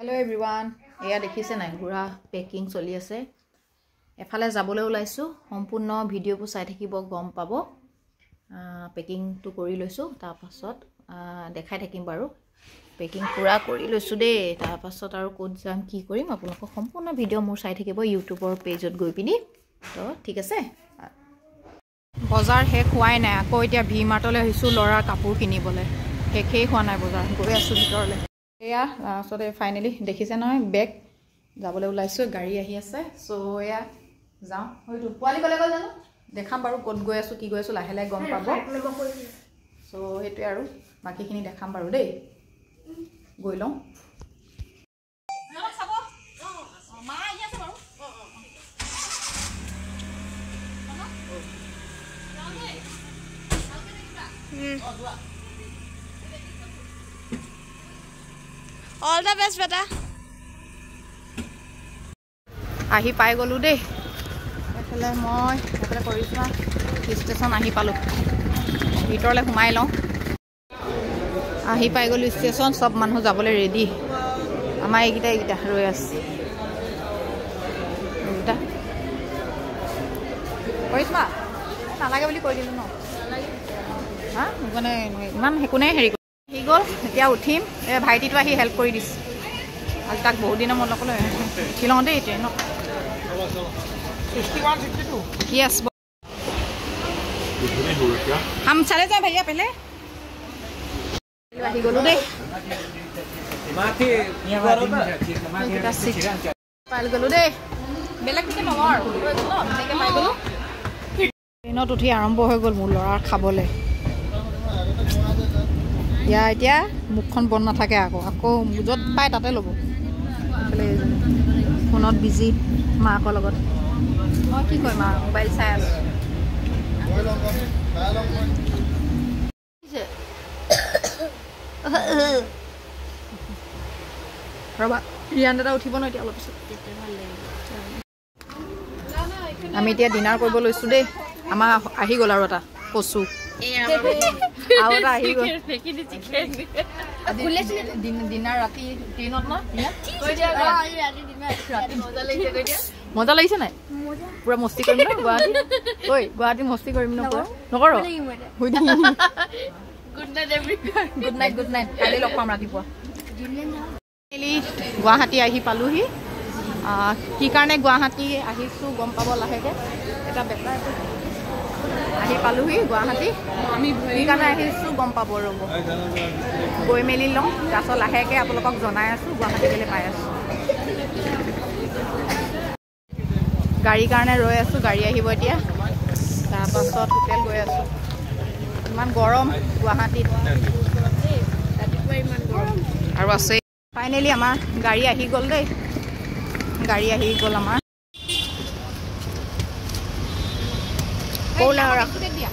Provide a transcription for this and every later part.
Hello everyone. এয়া দেখিছে নাই গুড়া পেকিং চলি আছে এফালে যাবলৈ ওলাইছো সম্পূৰ্ণ ভিডিওটো চাই থাকিব গম পাব পেকিং টু কৰি লৈছো তাৰ পাছত দেখাই থাকিম বাৰু পেকিং পুৰা কৰি লৈছো দে তাৰ পাছত আৰু কোড যাম কি কৰিম আপোনালোকক সম্পূৰ্ণ ভিডিও মোৰ চাই থাকিব ইউটিউবৰ পেজত গৈ পিনি তো ঠিক আছে বজাৰ শেষ হোৱাই নাই আকৌ এতিয়া ভি মাৰ্টলৈ আহিছো লৰাৰ কাপোৰ কিনিবলৈ শেষেই হোৱা নাই বজাৰ গৈ আছো ভিতৰলৈ এয়া সতে ফাইনালি দেখিছে নহয় বেগ যাবলৈ ওলাইছো গাড়ী আহি আছে সো এয়া যাও হয়তো পোৱালি কলে গল জানো দেখাম বাৰু ক'ত গৈ আছো কি গৈ আছো লাহে লাহে গম পাব সো হেতু আৰু বাকিখিনি দেখাম বাৰু দেই গৈ লওঁ মা আহি আছে বাৰু All the best, beta. আহি পাই গলো দেই এফালে মই এফালে কৰিছো ষ্টেচন আহি পালো ভিতৰলৈ সোমাই লওঁ আহি পাই গলো ষ্টেচন সব মানুহ যাবলৈ ৰেডি আমাৰ এইকেইটা ৰৈ আছে এইটা কৰিছমা নালাগে বুলি কৈ দিলো ন হা মানে ইমান হেকুনে হেৰি হি গল এতিয়া উঠিম এ ভাইটিটো আহি হেল্প কৰি দিছে আজ তাক বহুত দিনৰ মন নকলে উঠি লওঁ দেই ট্ৰেইনত 61-62 यस हम चले जाए भैया पहले आही गलो दे माथे पाल गलो दे बेलेग के नगर नेके पाइ गलो ट्रेनत उठी आरंभ হৈ গল মোৰ লৰাৰ খাবলে ইয়া এতিয়া মুখখন বন্ধ নাথাকে আকৌ যত পাই তাতে লব ফোনত বিজি মাকৰ লগত মই কি কই মা মোবাইল চাই আছে ৰবা ৰিয়ানদা উঠিব ন এতিয়া অলপ পিছত আমি এতিয়া ডিনাৰ কৰিব লৈছো দেই আমাৰ আহি গল আৰু এটা কচু আৰু এটা আহি গল ডিনাৰ ৰাতি ট্ৰেইনত ন মজা লাগিছে নাই পুৰা মস্তি কৰিম ন গুৱাহাটী ঐ গুৱাহাটী মস্তি কৰিম ন পুৰা নকৰ গুড নাইট কালি লগ পাম ৰাতিপুৱা গুৱাহাটী আহি পালোহি কি কাৰণে গুৱাহাটী আহিছো গম পাব লাহেকে এটা বেটাৰ আহি পালোহি গুৱাহাটী কি কাৰণে আহিছো গম পাব ৰ'ব গৈ মেলি লওঁ তাৰপাছত লাহেকে আপোনালোকক জনাই আছো গুৱাহাটী গেলে পাই আছো গাড়ী কাৰণে ৰৈ আছো গাড়ী আহিব এতিয়া তাৰপাছত হোটেল গৈ আছো ইমান গৰম গুৱাহাটীত ৰাতিপুৱা ইমান গৰম আৰু আছে ফাইনেলি আমাৰ গাড়ী আহি গ'ল দেই গাড়ী আহি গ'ল আমাৰ কোলা ৰাখ দিয়া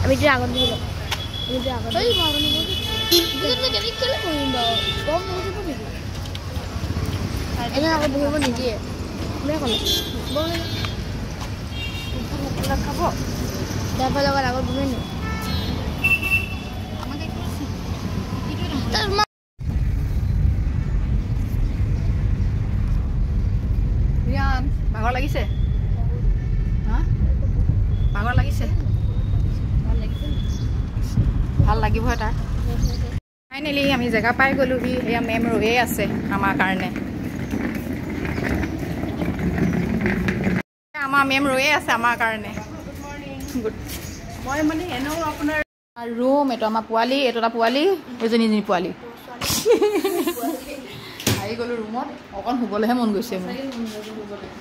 আমি যে আগত দিলো আমি যে আগত এই মারনি বলি দিতে কেন খেলে কইম দাও কম বলতে পারি এনে আগত বলবো নি দিয়ে মে কোন বলে মুখলা খাবো দাবা লাগার আগত বলে নি আমাকে তার ৰিয়ান ভাগৰ লাগিছে হা ভাগৰ লাগিছে ভাল লাগিব এটা ফাইনেলি আমি জায়গা পাই গলোহি এয়া মেম ৰয়ে আছে আমাৰ কাৰণে আমাৰ মেম ৰয়ে আছে আমাৰ কাৰণে গুড মই মানে এনো আপোনাৰ ৰুম এটা আমাৰ পোৱালি এটা পোৱালি এজনী পোৱালি আহি গলো ৰুমত অকণ শুবলৈহে মন গৈছে মোৰ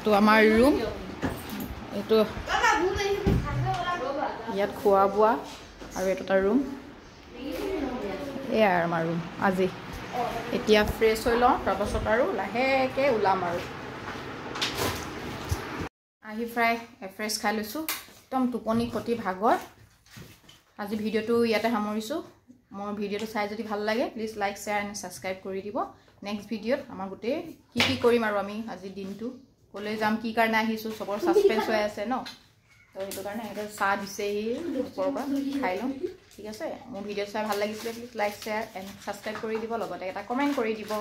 তো আমাৰ ৰুম এইটো ইয়াত খোৱা বোৱা আৰু এটা ৰুম এয়া আমাৰ ৰুম আজি এতিয়া ফ্ৰেছ হৈ লওঁ তাৰপাছত আৰু লাহেকে ওলাম আৰু আহি ফ্ৰাই ফ্ৰেছ খাই লৈছোঁ একদম টোপনি ক্ষতি ভাগৰ আজি ভিডিঅ'টো ইয়াতে সামৰিছোঁ মোৰ ভিডিঅ'টো চাই যদি ভাল লাগে please like share and subscribe কৰি দিব নেক্সট ভিডিঅ'ত আমাৰ গোটেই কি কৰিম আৰু আমি আজি দিনটো ক'লৈ যাম কি কাৰণে আহিছোঁ চবৰ ছাছপেন্স হৈ আছে ন তো সেইটো কাৰণে এটা চাহ দিছেহি ওপৰৰ পৰা খাই লওঁ ঠিক আছে মোৰ ভিডিঅ' চাই ভাল লাগিছিলে please like share and subscribe কৰি দিব লগতে এটা কমেণ্ট কৰি দিব